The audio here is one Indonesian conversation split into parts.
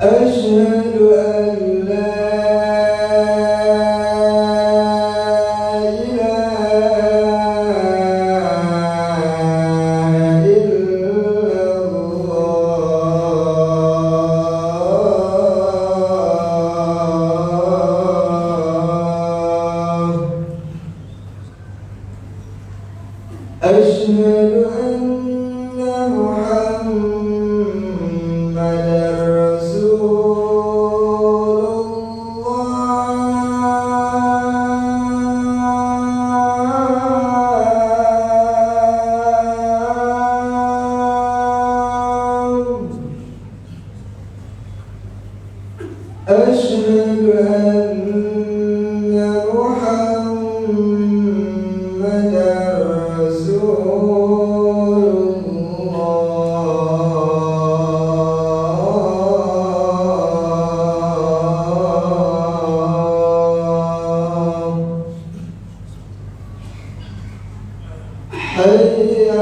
أشهد أن لا إله إلا الله. أشهد أن محمدًا أشهد أن محمدًا رسول الله. حي على حي على حي على حي على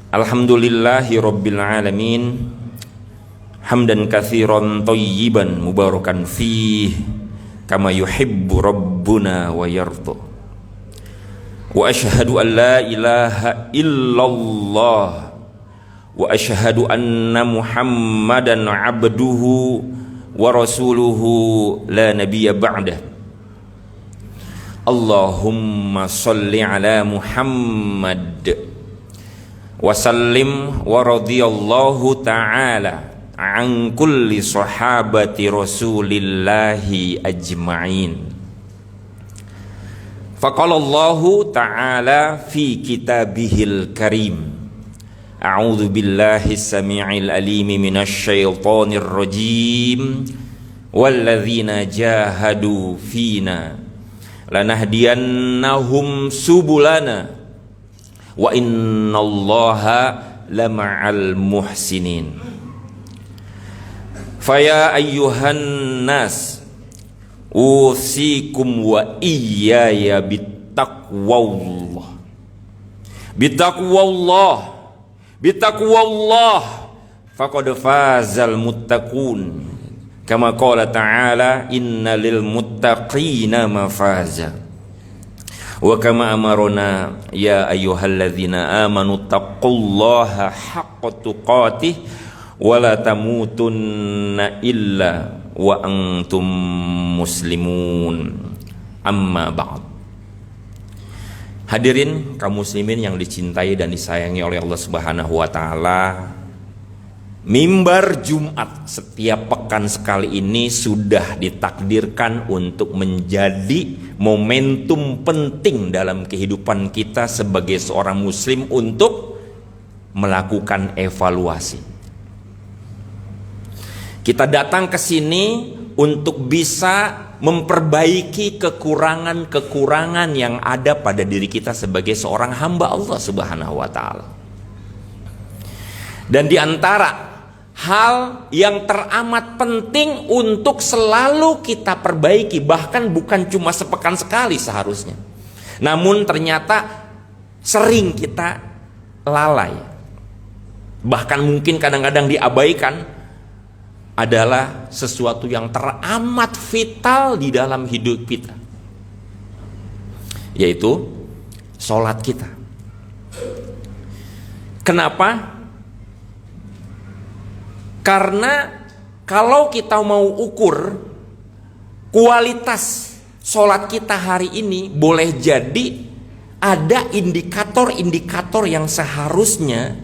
Alhamdulillahi rabbil alamin, hamdan katsiran thayyiban mubarakan fih kama yuhibbu rabbuna wa yarda. Wa ashhadu an la ilaha illallah wa ashhadu anna Muhammadan abduhu wa rasuluhu la nabiyya ba'dah. Allahumma salli ala Muhammad wa sallim wa radhiyallahu ta'ala an kulli sahabati rasulillahi ajma'in. Faqala Allahu ta'ala fi kitabihil karim, a'udzu billahi as-sami'il alimi minasy syaithanir rajim, walladzina jahadu fina lanahdiyannahum subulana wa innallaha lama'al muhsinin. Faya ayyuhan nas usikum wa iyaya bittaqwallah. Bittaqwallah faqad fazal muttaqun. Kama qala ta'ala innalil muttaqina mafaza. Wa kama amarona ya ayyuhalladzina amanu taqullaha haqqa tuqatih wa la tamutunna illa wa antum muslimun. Amma ba'd. Hadirin kaum muslimin yang dicintai dan disayangi oleh Allah Subhanahu wa taala, mimbar Jumat setiap pekan sekali ini sudah ditakdirkan untuk menjadi momentum penting dalam kehidupan kita sebagai seorang muslim untuk melakukan evaluasi. Kita datang ke sini untuk bisa memperbaiki kekurangan-kekurangan yang ada pada diri kita sebagai seorang hamba Allah Subhanahu wa taala. Dan di antara hal yang teramat penting untuk selalu kita perbaiki, bahkan bukan cuma sepekan sekali seharusnya, namun ternyata sering kita lalai, bahkan mungkin kadang-kadang diabaikan, adalah sesuatu yang teramat vital di dalam hidup kita, yaitu sholat kita. Kenapa? Karena kalau kita mau ukur kualitas sholat kita hari ini, boleh jadi ada indikator-indikator yang seharusnya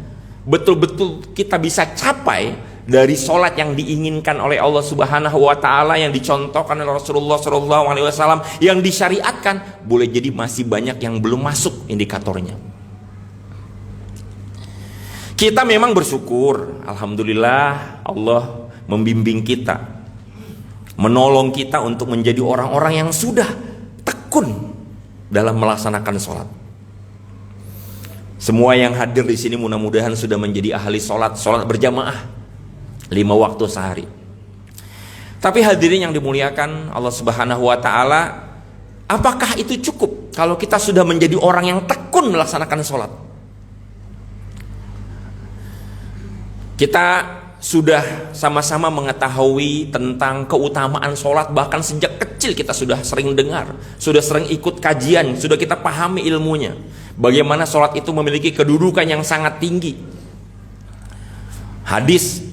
betul-betul kita bisa capai dari sholat yang diinginkan oleh Allah Subhanahu wa taala, yang dicontohkan oleh Rasulullah SAW, yang disyariatkan. Boleh jadi masih banyak yang belum masuk indikatornya. Kita memang bersyukur, alhamdulillah Allah membimbing kita, menolong kita untuk menjadi orang-orang yang sudah tekun dalam melaksanakan sholat. Semua yang hadir di sini mudah-mudahan sudah menjadi ahli sholat berjamaah 5 waktu sehari. Tapi hadirin yang dimuliakan Allah Subhanahu wa taala, apakah itu cukup kalau kita sudah menjadi orang yang tekun melaksanakan sholat? Kita sudah sama-sama mengetahui tentang keutamaan sholat, bahkan sejak kecil kita sudah sering dengar, sudah sering ikut kajian, sudah kita pahami ilmunya, bagaimana sholat itu memiliki kedudukan yang sangat tinggi. Hadis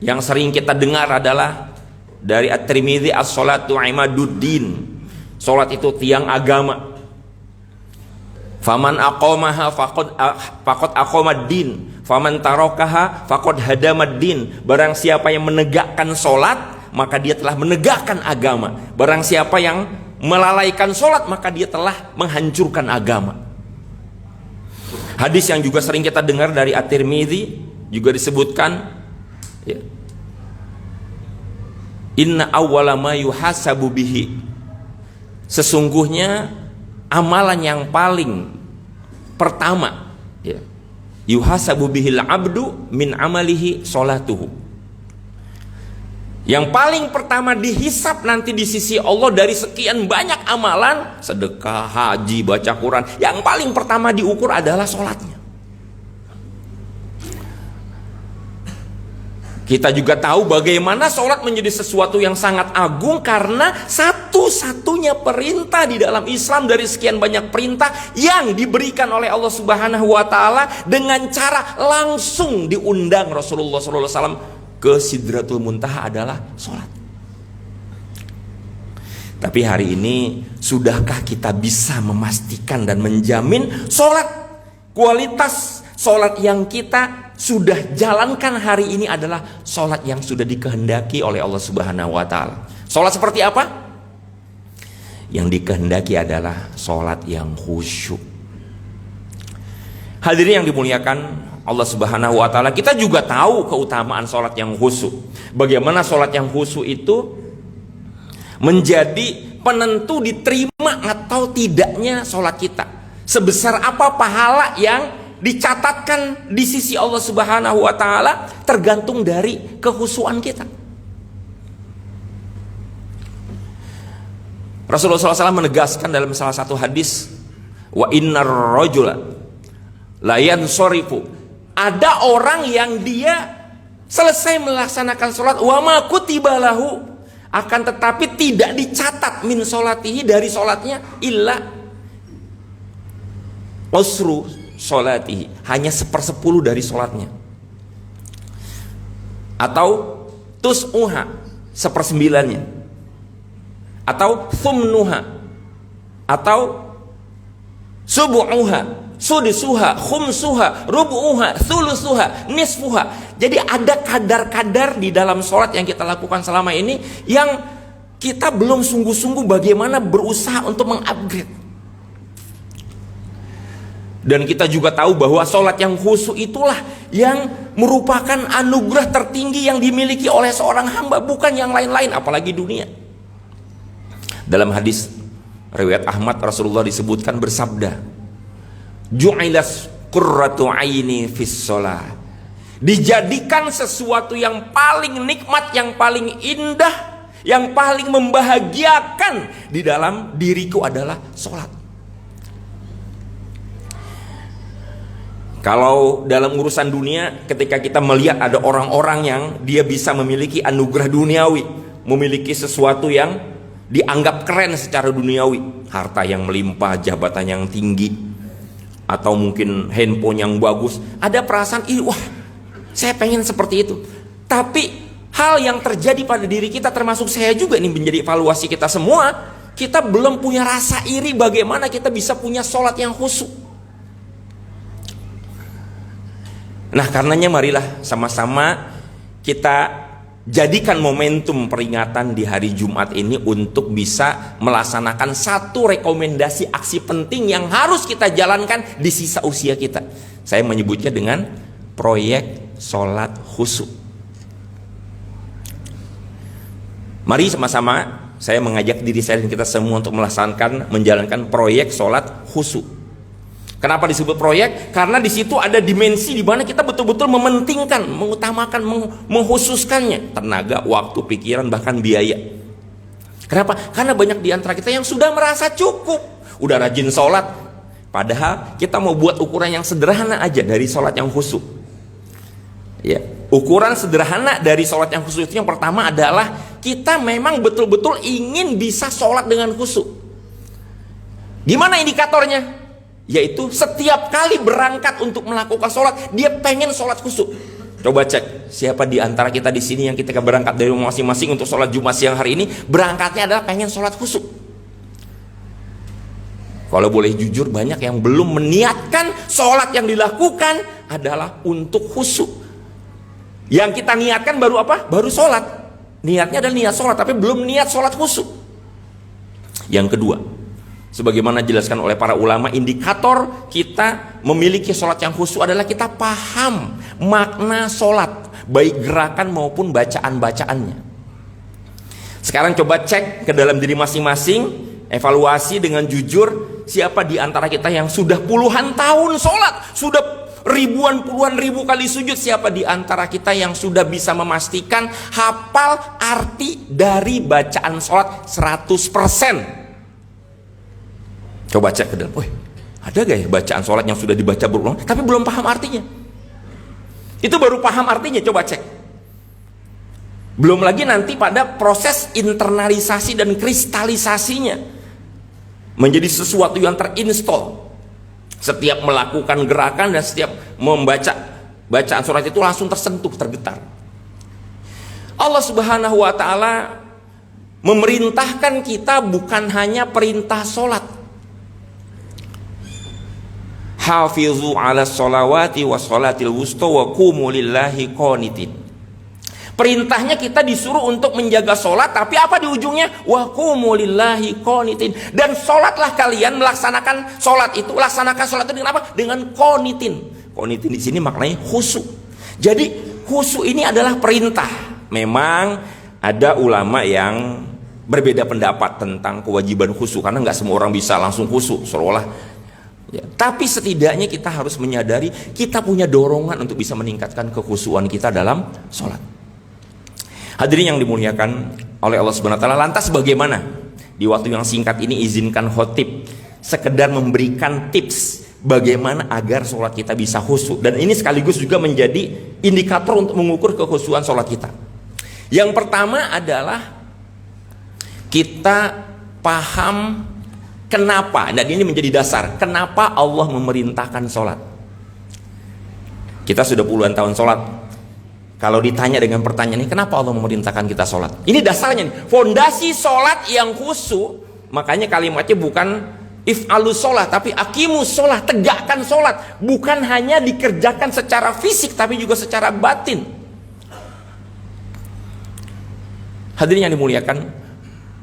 yang sering kita dengar adalah dari At-Tirmidzi, as-sholatu imaduddin. Salat itu tiang agama. Faman aqamaha faqad aqamad-din, faman tarakaha faqad hadamad-din. Barang siapa yang menegakkan salat, maka dia telah menegakkan agama. Barang siapa yang melalaikan salat, maka dia telah menghancurkan agama. Hadis yang juga sering kita dengar dari At-Tirmidzi juga disebutkan, ya, inna awwala ma yuhasabu bihi, sesungguhnya amalan yang paling pertama, ya, yuhasabu bihil abdu min amalihi sholatuhu, yang paling pertama dihisap nanti di sisi Allah dari sekian banyak amalan, sedekah, haji, baca Quran, yang paling pertama diukur adalah sholatnya. Kita juga tahu bagaimana sholat menjadi sesuatu yang sangat agung, karena satu-satunya perintah di dalam Islam dari sekian banyak perintah yang diberikan oleh Allah Subhanahu wa taala dengan cara langsung diundang Rasulullah SAW ke Sidratul Muntaha adalah sholat. Tapi hari ini, sudahkah kita bisa memastikan dan menjamin sholat, kualitas sholat yang kita sudah jalankan hari ini adalah sholat yang sudah dikehendaki oleh Allah Subhanahu wa taala? Sholat seperti apa? Yang dikehendaki adalah sholat yang khusyuk. Hadirin yang dimuliakan Allah Subhanahu wa taala, kita juga tahu keutamaan sholat yang khusyuk. Bagaimana sholat yang khusyuk itu menjadi penentu diterima atau tidaknya sholat kita. Sebesar apa pahala yang dicatatkan di sisi Allah Subhanahu wa taala tergantung dari kekhusyuan kita. Rasulullah SAW menegaskan dalam salah satu hadis, wa innar rajula la yansorifu, ada orang yang dia selesai melaksanakan sholat wa ma kutiba lahu, akan tetapi tidak dicatat min sholatihi, dari sholatnya, illa usru sholatihi, hanya 1/10 dari sholatnya, atau tus'uha, 1/9-nya, atau thumnuha, atau subu'uha, sudisuha, khumsuha, rubu'uha, thulusuha, nisfuha. Jadi ada kadar-kadar di dalam sholat yang kita lakukan selama ini yang kita belum sungguh-sungguh bagaimana berusaha untuk mengupgrade. Dan kita juga tahu bahwa sholat yang khusyuk itulah yang merupakan anugerah tertinggi yang dimiliki oleh seorang hamba, bukan yang lain-lain, apalagi dunia. Dalam hadis riwayat Ahmad, Rasulullah disebutkan bersabda, ju'ilas qurratu aini fis shalah, dijadikan sesuatu yang paling nikmat, yang paling indah, yang paling membahagiakan di dalam diriku adalah sholat. Kalau dalam urusan dunia, ketika kita melihat ada orang-orang yang dia bisa memiliki anugerah duniawi, memiliki sesuatu yang dianggap keren secara duniawi, harta yang melimpah, jabatan yang tinggi, atau mungkin handphone yang bagus, ada perasaan, wah saya pengen seperti itu. Tapi hal yang terjadi pada diri kita, termasuk saya juga, ini menjadi evaluasi kita semua, kita belum punya rasa iri bagaimana kita bisa punya sholat yang khusyuk. Nah karenanya marilah sama-sama kita jadikan momentum peringatan di hari Jumat ini untuk bisa melaksanakan satu rekomendasi aksi penting yang harus kita jalankan di sisa usia kita. Saya menyebutnya dengan proyek sholat khusyuk. Mari sama-sama saya mengajak diri saya dan kita semua untuk menjalankan proyek sholat khusyuk. Kenapa disebut proyek? Karena di situ ada dimensi di mana kita betul-betul mementingkan, mengutamakan, mengkhususkannya tenaga, waktu, pikiran, bahkan biaya. Kenapa? Karena banyak di antara kita yang sudah merasa cukup, udah rajin sholat, padahal kita mau buat ukuran yang sederhana aja dari sholat yang khusyuk. Ya, ukuran sederhana dari sholat yang khusyuk itu yang pertama adalah kita memang betul-betul ingin bisa sholat dengan khusyuk. Gimana indikatornya? Yaitu setiap kali berangkat untuk melakukan sholat, dia pengen sholat khusyuk. Coba cek siapa di antara kita di sini yang ketika berangkat dari rumah masing-masing untuk sholat Jumat siang hari ini, berangkatnya adalah pengen sholat khusyuk. Kalau boleh jujur, banyak yang belum meniatkan sholat yang dilakukan adalah untuk khusyuk. Yang kita niatkan baru apa? Baru sholat. Niatnya adalah niat sholat, tapi belum niat sholat khusyuk. Yang kedua, sebagaimana dijelaskan oleh para ulama, indikator kita memiliki sholat yang khusyuk adalah kita paham makna sholat, baik gerakan maupun bacaan-bacaannya. Sekarang coba cek ke dalam diri masing-masing, evaluasi dengan jujur, siapa di antara kita yang sudah puluhan tahun sholat, sudah ribuan puluhan ribu kali sujud, siapa di antara kita yang sudah bisa memastikan hafal arti dari bacaan sholat 100%? Coba cek ke dalam, ada gak ya bacaan sholat yang sudah dibaca berulang tapi belum paham artinya? Itu baru paham artinya, coba cek. Belum lagi nanti pada proses internalisasi dan kristalisasinya menjadi sesuatu yang terinstall. Setiap melakukan gerakan dan setiap membaca bacaan sholat itu langsung tersentuh, tergetar. Allah Subhanahu wa ta'ala memerintahkan kita bukan hanya perintah sholat, hafizu ala sholawati wa sholatil wusta wa qumu lillahi qanitin. Perintahnya kita disuruh untuk menjaga sholat, tapi apa di ujungnya? Wa qumu lillahi qanitin. Dan sholatlah kalian, melaksanakan sholat itu, laksanakan sholat itu dengan apa? Dengan qanitin. Qanitin di sini maknanya khusyuk. Jadi khusyuk ini adalah perintah. Memang ada ulama yang berbeda pendapat tentang kewajiban khusyuk, karena nggak semua orang bisa langsung khusyuk seolah. Ya, tapi setidaknya kita harus menyadari kita punya dorongan untuk bisa meningkatkan kekhusyuan kita dalam sholat. Hadirin yang dimuliakan oleh Allah Subhanahu wa ta'ala, lantas bagaimana Di waktu yang singkat ini izinkan khotib sekedar memberikan tips bagaimana agar sholat kita bisa khusyuk. Dan ini sekaligus juga menjadi indikator untuk mengukur kekhusyuan sholat kita. Yang pertama adalah kita paham kenapa, dan ini menjadi dasar, kenapa Allah memerintahkan sholat. Kita sudah puluhan tahun sholat. Kalau ditanya dengan pertanyaan ini, kenapa Allah memerintahkan kita sholat? Ini dasarnya, fondasi sholat yang khusyuk. Makanya kalimatnya bukan if'alu sholat, tapi akimu sholat, tegakkan sholat. Bukan hanya dikerjakan secara fisik, tapi juga secara batin. Hadirin yang dimuliakan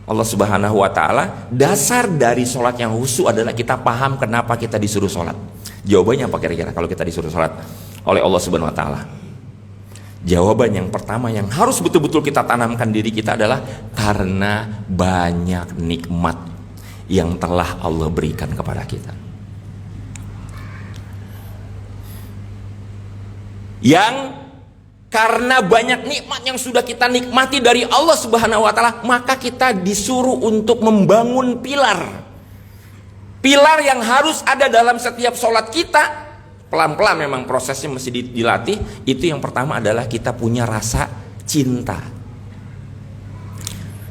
Allah Subhanahu wa Ta'ala, dasar dari sholat yang khusyuk adalah kita paham kenapa kita disuruh sholat. Jawabannya apa kira-kira kalau kita disuruh sholat oleh Allah Subhanahu wa Ta'ala? Jawaban yang pertama yang harus betul-betul kita tanamkan diri kita adalah karena banyak nikmat yang telah Allah berikan kepada kita. Yang karena banyak nikmat yang sudah kita nikmati dari Allah Subhanahu wa Ta'ala, maka kita disuruh untuk membangun pilar. Pilar yang harus ada dalam setiap sholat kita. Pelan-pelan memang prosesnya mesti dilatih. Itu yang pertama adalah kita punya rasa cinta.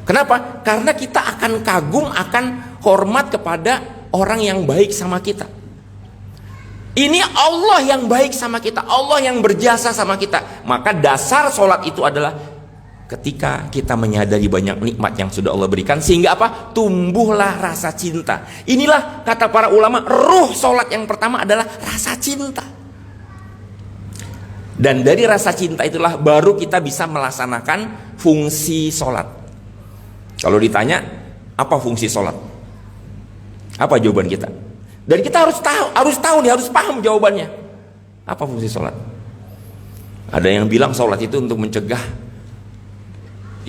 Kenapa? Karena kita akan kagum, akan hormat kepada orang yang baik sama kita. Ini Allah yang baik sama kita, Allah yang berjasa sama kita. Maka dasar sholat itu adalah ketika kita menyadari banyak nikmat yang sudah Allah berikan, sehingga apa? Tumbuhlah rasa cinta. Inilah kata para ulama, ruh sholat yang pertama adalah rasa cinta. Dan dari rasa cinta itulah baru kita bisa melaksanakan fungsi sholat. Kalau ditanya apa fungsi sholat, apa jawaban kita? Dan kita harus tahu nih, harus paham jawabannya. Apa fungsi sholat? Ada yang bilang sholat itu untuk mencegah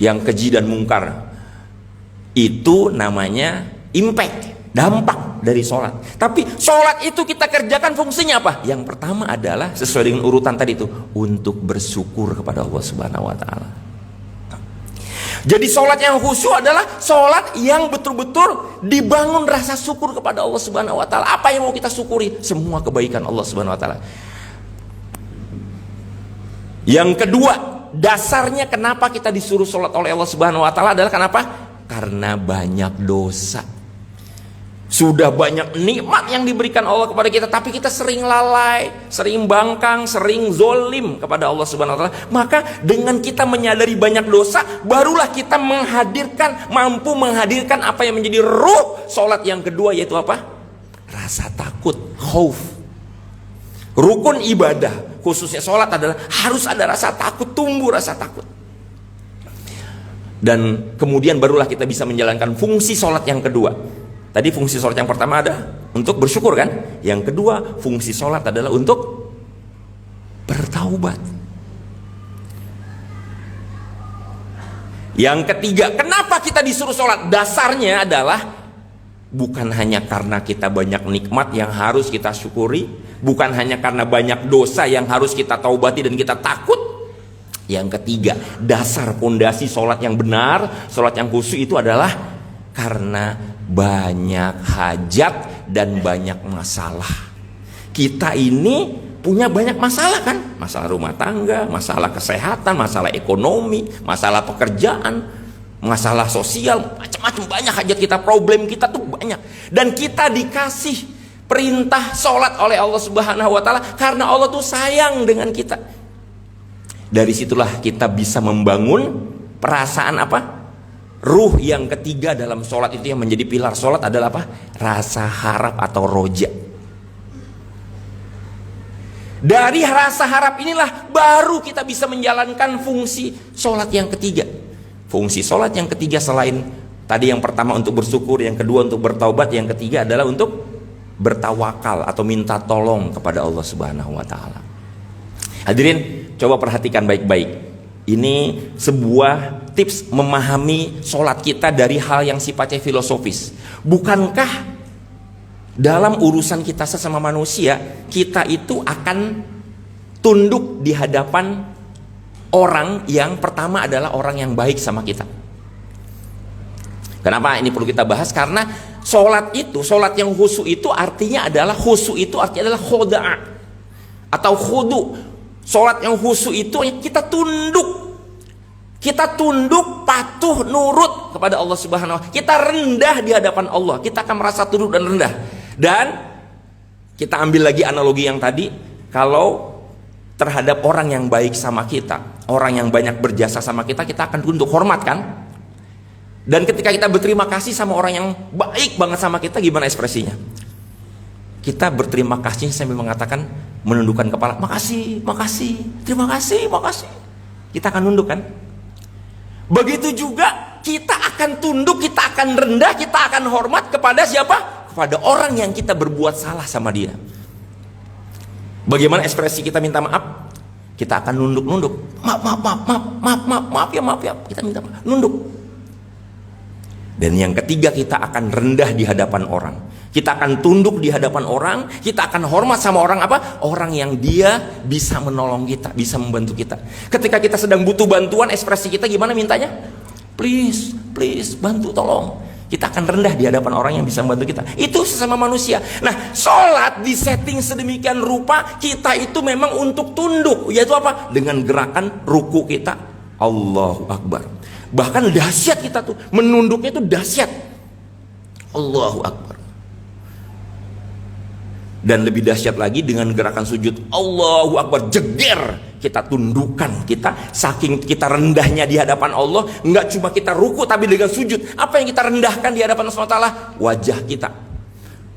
yang keji dan mungkar. Itu namanya impact, dampak dari sholat. Tapi sholat itu kita kerjakan fungsinya apa? Yang pertama adalah sesuai dengan urutan tadi itu, untuk bersyukur kepada Allah Subhanahu wa Ta'ala. Jadi sholat yang khusyuk adalah sholat yang betul-betul dibangun rasa syukur kepada Allah Subhanahu wa Ta'ala. Apa yang mau kita syukuri? Semua kebaikan Allah Subhanahu wa Ta'ala. Yang kedua, dasarnya kenapa kita disuruh sholat oleh Allah Subhanahu wa Ta'ala adalah kenapa? Karena banyak dosa. Sudah banyak nikmat yang diberikan Allah kepada kita, tapi kita sering lalai, sering bangkang, sering zolim kepada Allah Subhanahu wa Ta'ala. Maka dengan kita menyadari banyak dosa, barulah kita mampu menghadirkan apa yang menjadi ruh sholat yang kedua, yaitu apa? Rasa takut, khauf. Rukun ibadah khususnya sholat adalah harus ada rasa takut, tumbuh rasa takut. Dan kemudian barulah kita bisa menjalankan fungsi sholat yang kedua. Tadi fungsi sholat yang pertama ada untuk bersyukur kan? Yang kedua fungsi sholat adalah untuk bertaubat. Yang ketiga, kenapa kita disuruh sholat? Dasarnya adalah bukan hanya karena kita banyak nikmat yang harus kita syukuri, bukan hanya karena banyak dosa yang harus kita taubati dan kita takut. Yang ketiga, dasar pondasi sholat yang benar, sholat yang khusyuk itu adalah karena banyak hajat dan banyak masalah. Kita ini punya banyak masalah kan? Masalah rumah tangga, masalah kesehatan, masalah ekonomi, masalah pekerjaan, masalah sosial, macam-macam banyak hajat kita, problem kita tuh banyak. Dan kita dikasih perintah sholat oleh Allah Subhanahu wa Ta'ala karena Allah tuh sayang dengan kita. Dari situlah kita bisa membangun perasaan apa? Ruh yang ketiga dalam sholat itu yang menjadi pilar sholat adalah apa? Rasa harap atau roja. Dari rasa harap inilah baru kita bisa menjalankan fungsi sholat yang ketiga. Fungsi sholat yang ketiga selain tadi yang pertama untuk bersyukur, yang kedua untuk bertaubat, yang ketiga adalah untuk bertawakal atau minta tolong kepada Allah Subhanahu wa Ta'ala. Hadirin, coba perhatikan baik-baik. Ini sebuah tips memahami sholat kita dari hal yang sifatnya filosofis. Bukankah dalam urusan kita sesama manusia, kita itu akan tunduk di hadapan orang yang pertama adalah orang yang baik sama kita. Kenapa ini perlu kita bahas? Karena sholat yang khusyuk itu artinya adalah khoda'a atau khudu. Sholat yang khusyuk itu kita tunduk, patuh, nurut kepada Allah Subhanahu wa Ta'ala. Kita rendah di hadapan Allah. Kita akan merasa tunduk dan rendah. Dan kita ambil lagi analogi yang tadi, kalau terhadap orang yang baik sama kita, orang yang banyak berjasa sama kita, kita akan tunduk, hormat kan? Dan ketika kita berterima kasih sama orang yang baik banget sama kita, gimana ekspresinya? Kita berterima kasih sambil mengatakan, menundukkan kepala, makasih, terima kasih. Kita akan nunduk kan? Begitu juga kita akan tunduk, kita akan rendah, kita akan hormat kepada siapa? Kepada orang yang kita berbuat salah sama dia. Bagaimana ekspresi kita minta maaf? Kita akan nunduk. Maaf ya. Kita minta maaf, nunduk. Dan yang ketiga, kita akan rendah di hadapan orang. Kita akan tunduk di hadapan orang. Kita akan hormat sama orang apa? Orang yang dia bisa menolong kita, bisa membantu kita. Ketika kita sedang butuh bantuan, ekspresi kita gimana mintanya? Please, bantu, tolong. Kita akan rendah di hadapan orang yang bisa membantu kita. Itu sesama manusia. Nah, sholat disetting sedemikian rupa, kita itu memang untuk tunduk. Yaitu apa? Dengan gerakan ruku kita, Allahu Akbar. Bahkan dahsyat kita tuh, menunduknya itu dahsyat, Allahu Akbar. Dan lebih dahsyat lagi dengan gerakan sujud, Allahu Akbar, jeger. Kita tundukkan, kita saking kita rendahnya di hadapan Allah. Enggak cuma kita ruku, tapi dengan sujud. Apa yang kita rendahkan di hadapan Allah SWT?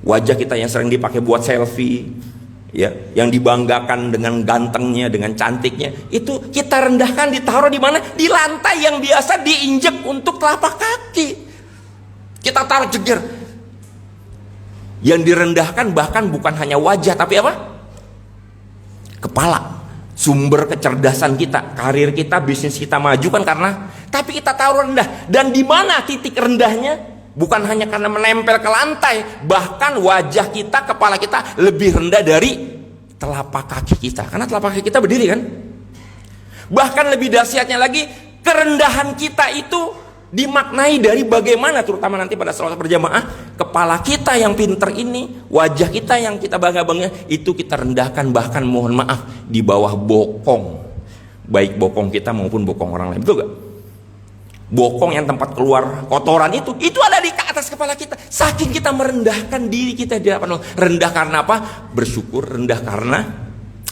Wajah kita yang sering dipakai buat selfie, ya, yang dibanggakan dengan gantengnya, dengan cantiknya, itu kita rendahkan, ditaruh di mana? Di lantai yang biasa diinjek untuk telapak kaki. Kita taruh jeger. Yang direndahkan bahkan bukan hanya wajah, tapi apa? Kepala. Sumber kecerdasan kita, karir kita, bisnis kita maju kan karena, tapi kita taruh rendah. Dan di mana titik rendahnya? Bukan hanya karena menempel ke lantai, bahkan wajah kita, kepala kita lebih rendah dari telapak kaki kita. Karena telapak kaki kita berdiri kan? Bahkan lebih dahsyatnya lagi, kerendahan kita itu dimaknai dari bagaimana, terutama nanti pada salat berjamaah, kepala kita yang pinter ini, wajah kita yang kita bangga-bangga, itu kita rendahkan, bahkan mohon maaf, di bawah bokong, baik bokong kita maupun bokong orang lain. Betul gak? Bokong yang tempat keluar kotoran itu ada di atas kepala kita. Saking kita merendahkan diri kita di hadapan Allah. Rendah karena apa? Bersyukur, rendah karena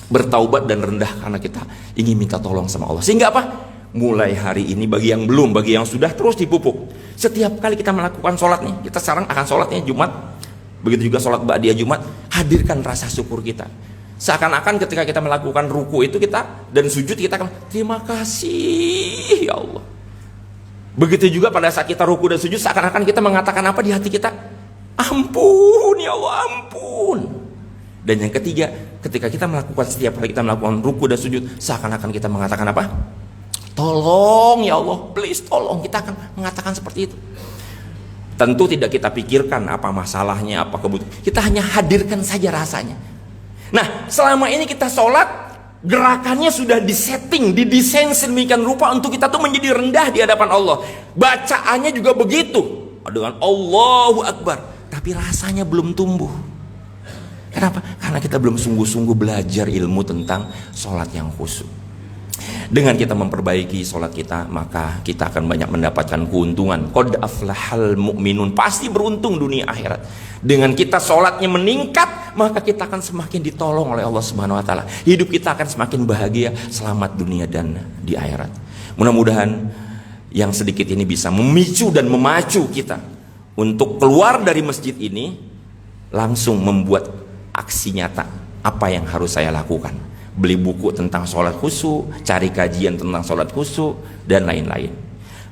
bertaubat, dan rendah karena kita ingin minta tolong sama Allah. Sehingga apa? Mulai hari ini, bagi yang belum, bagi yang sudah, terus dipupuk. Setiap kali kita melakukan sholat nih, kita sekarang akan sholatnya Jumat, begitu juga sholat ba'diyah Jumat, hadirkan rasa syukur kita. Seakan-akan ketika kita melakukan ruku itu kita, dan sujud kita akan, terima kasih ya Allah. Begitu juga pada saat kita ruku dan sujud, seakan-akan kita mengatakan apa di hati kita? Ampun ya Allah, ampun. Dan yang ketiga, ketika kita melakukan, setiap kali kita melakukan ruku dan sujud, seakan-akan kita mengatakan apa? Tolong ya Allah, please tolong. Kita akan mengatakan seperti itu. Tentu tidak kita pikirkan apa masalahnya, apa kebutuhan. Kita hanya hadirkan saja rasanya. Nah, selama ini kita sholat, gerakannya sudah disetting, didesain sedemikian rupa untuk kita tuh menjadi rendah di hadapan Allah. Bacaannya juga begitu, dengan Allahu Akbar. Tapi rasanya belum tumbuh. Kenapa? Karena kita belum sungguh-sungguh belajar ilmu tentang sholat yang khusyuk. Dengan kita memperbaiki sholat kita, maka kita akan banyak mendapatkan keuntungan. Qad aflahal mu'minun, pasti beruntung dunia akhirat. Dengan kita sholatnya meningkat, maka kita akan semakin ditolong oleh Allah Subhanahu wa Ta'ala. Hidup kita akan semakin bahagia, selamat dunia dan di akhirat. Mudah-mudahan yang sedikit ini bisa memicu dan memacu kita untuk keluar dari masjid ini, langsung membuat aksi nyata. Apa yang harus saya lakukan? Beli buku tentang sholat khusyuk, cari kajian tentang sholat khusyuk, dan lain-lain.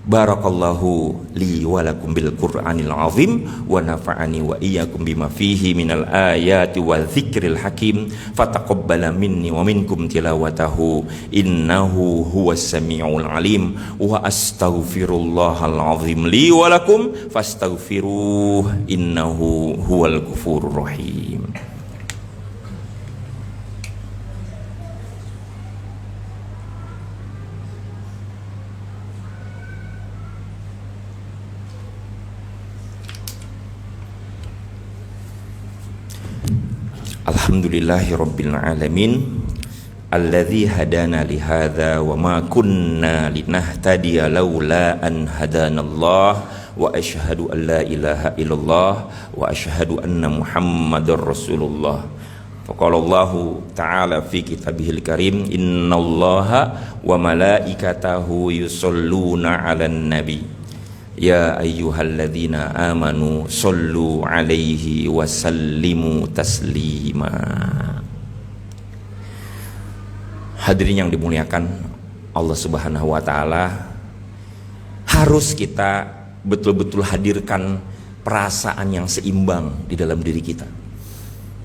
Barakallahu li wa lakum bil Qur'anil azim wa nafa'ani wa iyyakum bima fihi minal ayati wa dzikril hakim fataqabbala minni wa minkum tilawatahu innahu huwas samiul alim wa astaghfirullahal azim li wa lakum fastaghfiruh innahu huwal ghafurur rahim. Alhamdulillahi rabbil alamin alladzi hadana li hadza wa ma kunna linahtadiya laula an hadanallah wa asyhadu an la ilaha illallah wa asyhadu anna muhammadar rasulullah. Faqala Allah ta'ala fi kitabihil karim innallaha wa malaikatahu yusholluna 'alan nabi ya ayyuhalladzina amanu shollu 'alaihi wa sallimu taslima. Hadirin yang dimuliakan Allah Subhanahu wa taala, harus kita betul-betul hadirkan perasaan yang seimbang di dalam diri kita.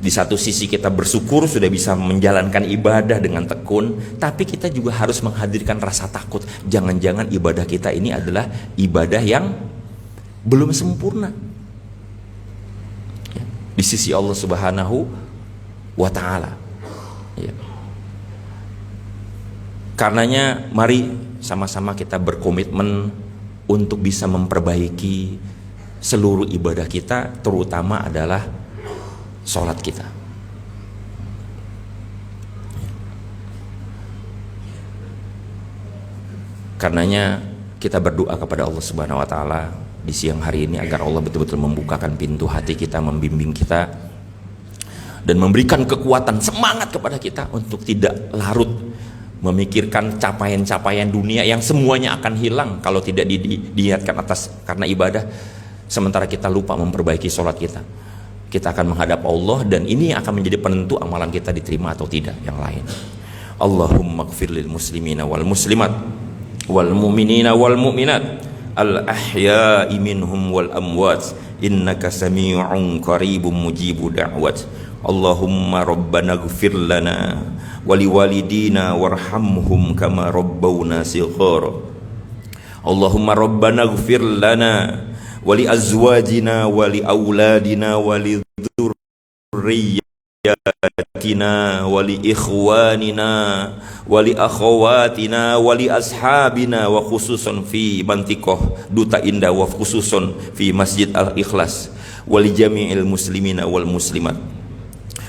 Di satu sisi kita bersyukur sudah bisa menjalankan ibadah dengan tekun, tapi kita juga harus menghadirkan rasa takut. Jangan-jangan ibadah kita ini adalah ibadah yang belum sempurna ya, di sisi Allah Subhanahu wa ta'ala ya. Karenanya mari sama-sama kita berkomitmen untuk bisa memperbaiki seluruh ibadah kita, terutama adalah sholat kita. Karenanya kita berdoa kepada Allah Subhanahu wa taala di siang hari ini agar Allah betul-betul membukakan pintu hati kita, membimbing kita dan memberikan kekuatan, semangat kepada kita untuk tidak larut memikirkan capaian-capaian dunia yang semuanya akan hilang kalau tidak diniatkan atas karena ibadah, sementara kita lupa memperbaiki sholat kita. Kita akan menghadap Allah dan ini akan menjadi penentu amalan kita diterima atau tidak yang lain. Allahumma ighfir lil muslimina wal muslimat wal mu'minina wal mu'minat al ahya'i minhum wal amwat innaka sami'un qaribun mujibud da'wat. Allahumma rabbana ighfir lana wa liwalidina warhamhum kama rabbawna shighara. Allahumma rabbana ighfir lana wali azwajina wali auladina wali dzurriyyatina wali ikhwanina wali akhawatina wali ashabina wa khususan fi mantiqah Duta Indah wa khususan fi Masjid Al-Ikhlas wali jami'il muslimina wal muslimat.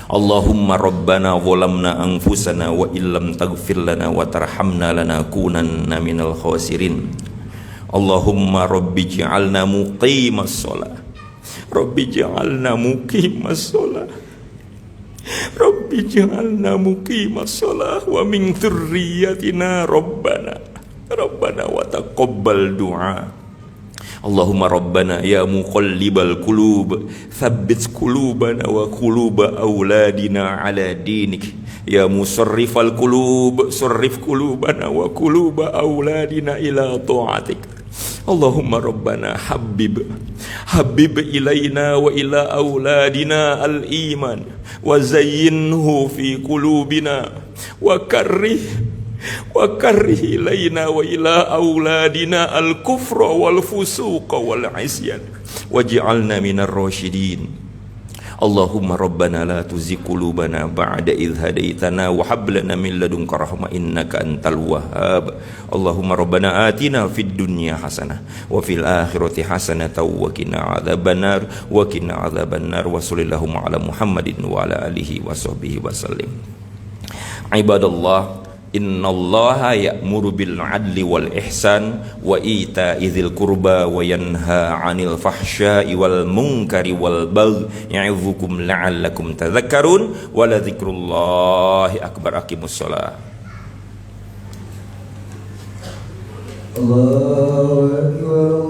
Allahumma rabbana zalamna anfusana wa illam taghfir lana wa tarhamna lanakunanna minal khasirin. Allahumma rabbi ja'alna muqimas sholah, rabbi ja'alna muqimas sholah, rabbi ja'alna muqimas sholah wa min dzurriyyatina rabbana wa taqabbal du'a. Allahumma rabbana ya muqallibal qulub tsabbit qulubana wa quluba auladina ala dinik ya musarrifal qulub sarrif qulubana wa quluba auladina ila ta'atik. Allahumma rabbana habib ilaina wa ila auladina al-iman wa zayyinhu fi qulubina wa karrih ilaina wa ila auladina al-kufra wal fusuqa wal isyan waj'alna minar rasyidin. Allahumma rabbana la tuzigh qulubana ba'da idh hadaitana wa hab lana min ladunka rahmah innaka antal wahhab. Allahumma rabbana atina fid dunya hasanah wa fil akhirati hasanah wa qina adzabannar wa qina adzabannar wa sallallahu ala Muhammadin wa ala alihi wa sahbihi wasallim. Ibadallah, innallaha ya'muru bil 'adli wal ihsan wa ita'i dzil qurba wa yanha 'anil fahsya'i wal munkari wal baghi ya'idzukum la'allakum tadhakkarun wa la dzikrullahi akbar. Aqimus shalah. Allahu akbar.